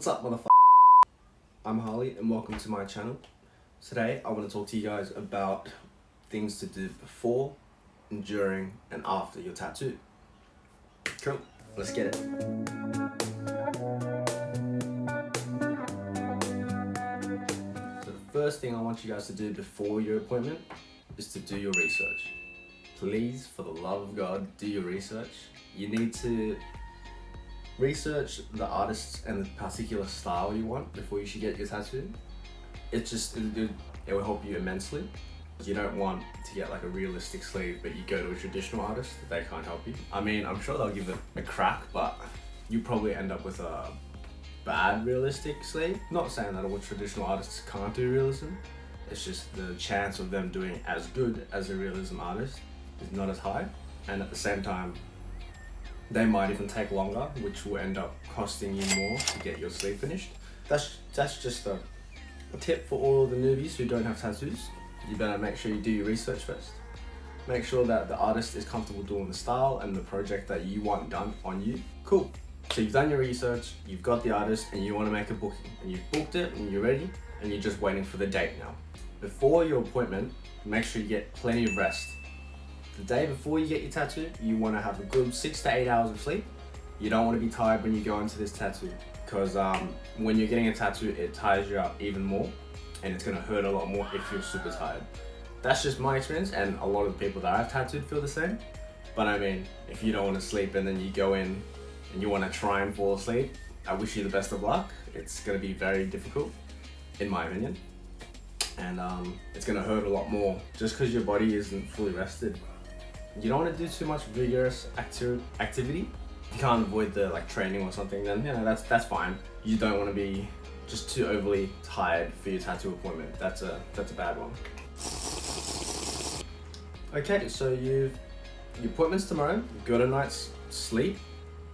What's up, motherfucker? I'm Harley and welcome to my channel. Today I want to talk to you guys about things to do before, during and after your tattoo. Cool, let's get it. So the first thing I want you guys to do before your appointment is to do your research. Please, for the love of God, do your research. You need to research the artists and the particular style you want before you should get your tattoo. It will help you immensely. You don't want to get like a realistic sleeve, but you go to a traditional artist, they can't help you. I mean, I'm sure they'll give it a crack, but you probably end up with a bad realistic sleeve. Not saying that all traditional artists can't do realism, it's just the chance of them doing as good as a realism artist is not as high, and at the same time they might even take longer, which will end up costing you more to get your sleeve finished. That's just a tip for all the newbies who don't have tattoos. You better make sure you do your research first. Make sure that the artist is comfortable doing the style and the project that you want done on you. Cool. So you've done your research, you've got the artist, and you want to make a booking. And you've booked it, and you're ready, and you're just waiting for the date now. Before your appointment, make sure you get plenty of rest. The day before you get your tattoo, you want to have a good 6 to 8 hours of sleep. You don't want to be tired when you go into this tattoo, because when you're getting a tattoo, it tires you out even more, and it's going to hurt a lot more if you're super tired. That's just my experience, and a lot of the people that I've tattooed feel the same. But I mean, if you don't want to sleep and then you go in and you want to try and fall asleep, I wish you the best of luck. It's going to be very difficult, in my opinion, and it's going to hurt a lot more just because your body isn't fully rested. You don't want to do too much vigorous activity. You can't avoid the training or something, then that's fine. You don't want to be just too overly tired for your tattoo appointment. That's a bad one. Okay, so your appointment's tomorrow. You've got a night's sleep.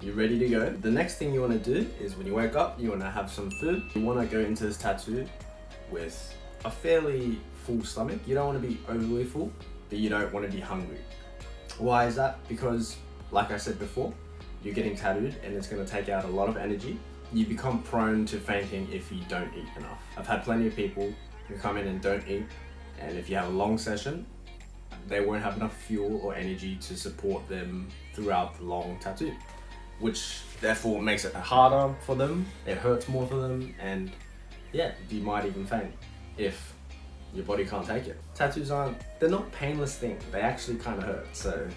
You're ready to go. The next thing you want to do is when you wake up, you want to have some food. You want to go into this tattoo with a fairly full stomach. You don't want to be overly full, but you don't want to be hungry. Why is that? Because, like I said before, you're getting tattooed and it's going to take out a lot of energy. You become prone to fainting if you don't eat enough. I've had plenty of people who come in and don't eat, and if you have a long session, they won't have enough fuel or energy to support them throughout the long tattoo, which therefore makes it harder for them, it hurts more for them, and yeah, you might even faint if your body can't take it. Tattoos they're not painless things, they actually kind of hurt, so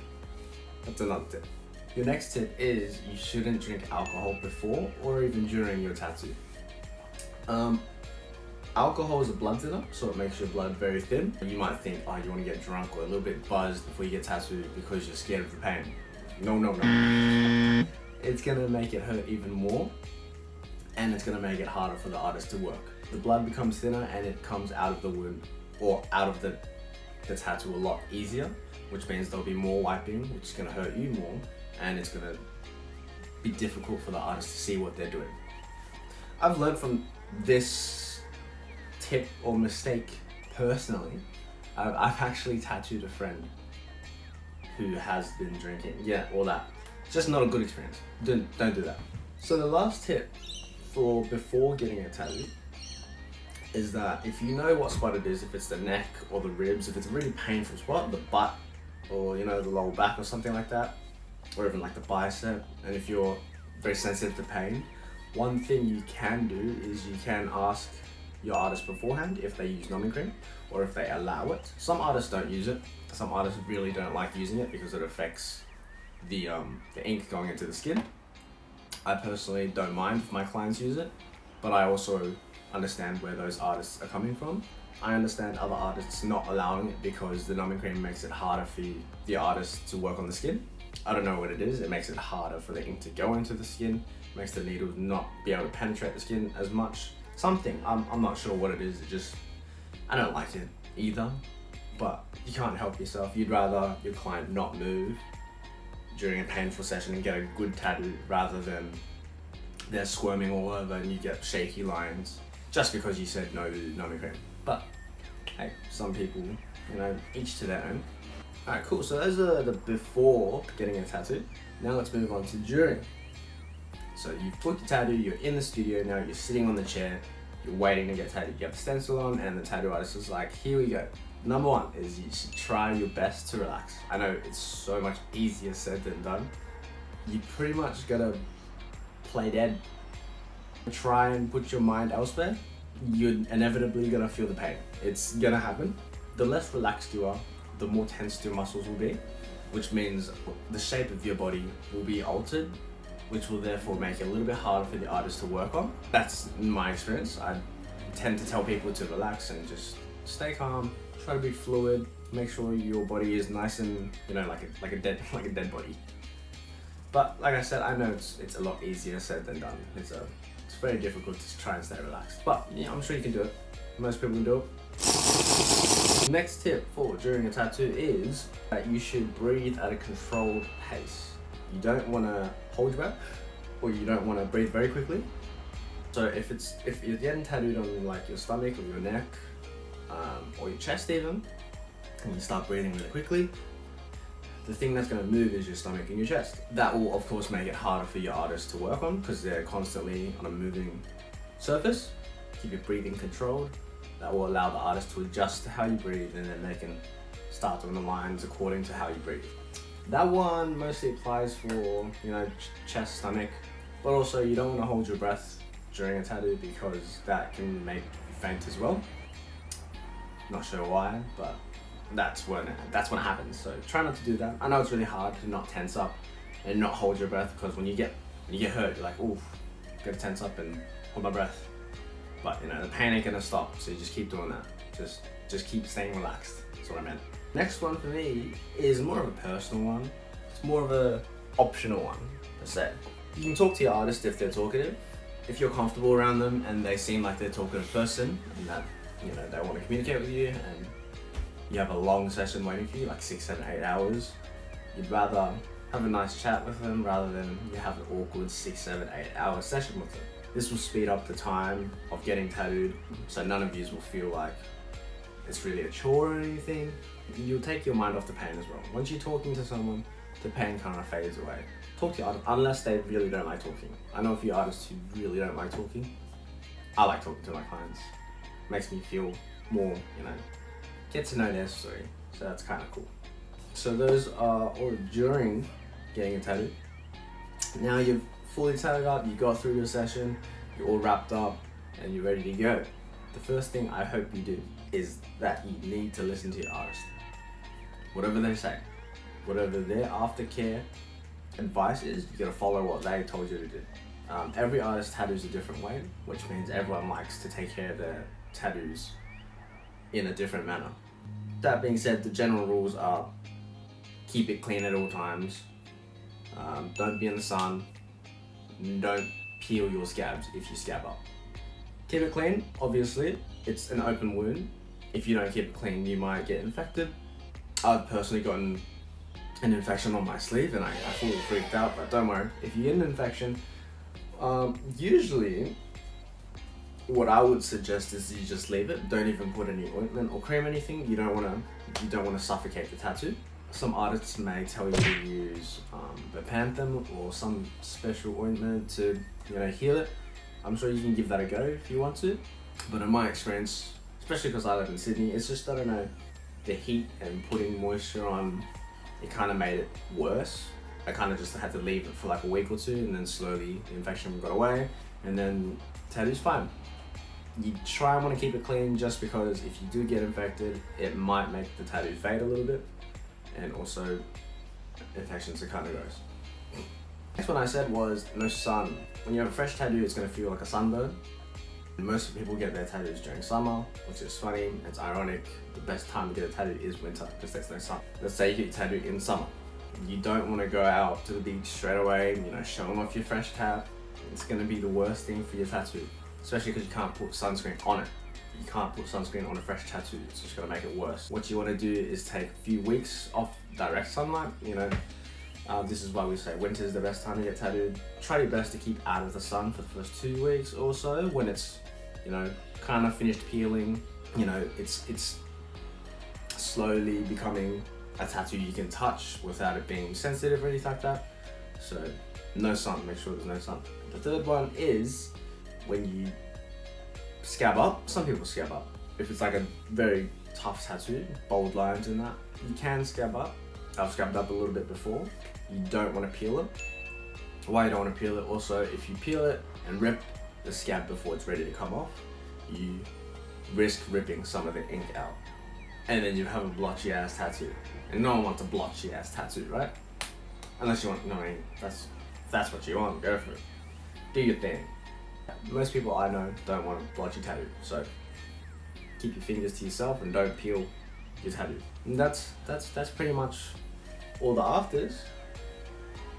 that's another tip. Your next tip is you shouldn't drink alcohol before or even during your tattoo. Alcohol is a blood thinner, so it makes your blood very thin. You might think, oh, you want to get drunk or a little bit buzzed before you get tattooed because you're scared of the pain. No. It's gonna make it hurt even more, and it's gonna make it harder for the artist to work. The blood becomes thinner and it comes out of the wound or out of the tattoo a lot easier, which means there'll be more wiping, which is gonna hurt you more, and it's gonna be difficult for the artist to see what they're doing. I've learned from this tip or mistake personally. I've actually tattooed a friend who has been drinking. Yeah, all that. It's just not a good experience. Don't do that. So the last tip for before getting a tattoo is that if you know what spot it is, if it's the neck or the ribs, if it's a really painful spot, the butt or the lower back or something like that, or even like the bicep, and if you're very sensitive to pain, one thing you can do is you can ask your artist beforehand if they use numbing cream or if they allow it. Some artists don't use it. Some artists really don't like using it because it affects the ink going into the skin. I personally don't mind if my clients use it, but I also understand where those artists are coming from. I understand other artists not allowing it because the numbing cream makes it harder for the artist to work on the skin. I don't know what it is. It makes it harder for the ink to go into the skin, makes the needle not be able to penetrate the skin as much. Something, I'm not sure what it is. I don't like it either, but you can't help yourself. You'd rather your client not move during a painful session and get a good tattoo rather than they're squirming all over and you get shaky lines just because you said no to numbing cream. But hey, some people, each to their own. Alright, cool. So those are the before getting a tattoo. Now let's move on to during. So you've booked your tattoo, you're in the studio now, you're sitting on the chair, you're waiting to get tattooed. You have the stencil on and the tattoo artist is like, here we go. Number one is you should try your best to relax. I know it's so much easier said than done. You pretty much gotta play dead. Try and put your mind elsewhere. You're inevitably gonna feel the pain. It's gonna happen. The less relaxed you are, the more tensed your muscles will be, which means the shape of your body will be altered, which will therefore make it a little bit harder for the artist to work on. That's my experience. I tend to tell people to relax and just stay calm, try to be fluid, make sure your body is nice and, you know, like a dead body. But like I said, I know it's a lot easier said than done. It's very difficult to try and stay relaxed. But yeah, I'm sure you can do it. Most people can do it. Next tip for during a tattoo is that you should breathe at a controlled pace. You don't want to hold your breath, or you don't want to breathe very quickly. So if you're getting tattooed on like your stomach or your neck, or your chest even, and you start breathing really quickly, the thing that's going to move is your stomach and your chest. That will of course make it harder for your artist to work on because they're constantly on a moving surface. Keep your breathing controlled. That will allow the artist to adjust to how you breathe, and then they can start doing the lines according to how you breathe. That one mostly applies for, you know, chest, stomach, but also you don't want to hold your breath during a tattoo because that can make you faint as well. Not sure why, but that's when it happens. So try not to do that. I know it's really hard to not tense up and not hold your breath, because when you get hurt, you're like, oof, gotta tense up and hold my breath. But you know, the pain ain't gonna stop, so you just keep doing that. Just keep staying relaxed. That's what I meant. Next one for me is more of a personal one. It's more of a optional one, per se. You can talk to your artist if they're talkative. If you're comfortable around them and they seem like they're a talkative person and that, you know, they want to communicate with you, and you have a long session waiting for you, like 6, 7, 8 hours, you'd rather have a nice chat with them rather than you have an awkward 6, 7, 8 hour session with them. This will speed up the time of getting tattooed, so none of you will feel like it's really a chore or anything. You'll take your mind off the pain as well. Once you're talking to someone, the pain kind of fades away. Talk to your artist, unless they really don't like talking. I know a few artists who really don't like talking. I like talking to my clients. Makes me feel more, you know, get to know their story. So that's kind of cool. So those are all during getting a tattoo. Now you've fully tattooed up, you got through your session, you're all wrapped up, and you're ready to go. The first thing I hope you do is that you need to listen to your artist. Whatever they say, whatever their aftercare advice is, you gotta follow what they told you to do. Every artist tattoos a different way, which means everyone likes to take care of their tattoos in a different manner. That being said, the general rules are keep it clean at all times, don't be in the sun, don't peel your scabs if you scab up. Keep it clean, obviously, it's an open wound. If you don't keep it clean, you might get infected. I've personally gotten an infection on my sleeve and I fully freaked out, but don't worry, if you get an infection, usually what I would suggest is you just leave it. Don't even put any ointment or cream, anything. You don't want to suffocate the tattoo. Some artists may tell you to use bepanthen or some special ointment to, you know, heal it. I'm sure you can give that a go if you want to, but in my experience, especially because I live in Sydney, it's just, I don't know, the heat and putting moisture on, it kind of made it worse. I kind of just had to leave it for like a week or two, and then slowly the infection got away, and then tattoo's fine. You try and want to keep it clean, just because if you do get infected, it might make the tattoo fade a little bit, and also infections are kind of gross. Next one I said was no sun. When you have a fresh tattoo, it's going to feel like a sunburn. Most people get their tattoos during summer, which is funny. It's ironic. The best time to get a tattoo is winter because there's no sun. Let's say you get your tattoo in summer. You don't want to go out to the beach straight away, you know, showing off your fresh tat. It's going to be the worst thing for your tattoo, especially because you can't put sunscreen on it. You can't put sunscreen on a fresh tattoo. It's just going to make it worse. What you want to do is take a few weeks off direct sunlight, you know. This is why we say winter is the best time to get tattooed. Try your best to keep out of the sun for the first 2 weeks or so. When it's, you know, kind of finished peeling, you know, it's slowly becoming a tattoo you can touch without it being sensitive or anything like that. So No sun, make sure there's no sun. The third one is when you scab up. Some people scab up. If it's like a very tough tattoo, bold lines and that, you can scab up. I've scabbed up a little bit before. You don't want to peel it. Why you don't want to peel it? Also, if you peel it and rip the scab before it's ready to come off, you risk ripping some of the ink out. And then you have a blotchy ass tattoo. And no one wants a blotchy ass tattoo, right? Unless you want, no, I mean, that's what you want, go for it. Do your thing. Most people I know don't want a blotchy tattoo, so keep your fingers to yourself and don't peel your tattoo. And that's pretty much all the afters.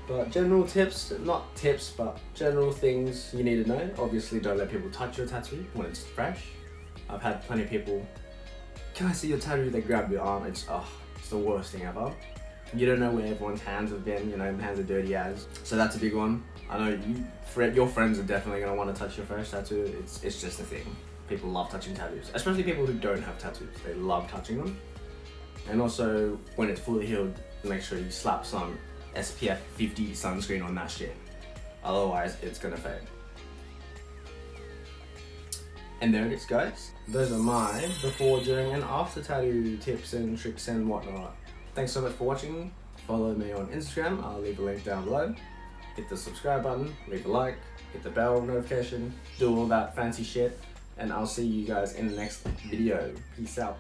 But general tips, not tips, but general things you need to know. Obviously, don't let people touch your tattoo when it's fresh. I've had plenty of people, can I see your tattoo? They grab your arm. It's the worst thing ever. You don't know where everyone's hands have been, you know, hands are dirty as. So that's a big one. I know your friends are definitely gonna want to touch your fresh tattoo. It's just a thing. People love touching tattoos, especially people who don't have tattoos. They love touching them. And also, when it's fully healed, make sure you slap some SPF 50 sunscreen on that shit. Otherwise, it's gonna fade. And there it is, guys. Those are my before, during, and after tattoo tips and tricks and whatnot. Thanks so much for watching. Follow me on Instagram. I'll leave a link down below. Hit the subscribe button, leave a like, hit the bell notification, do all that fancy shit. And I'll see you guys in the next video. Peace out.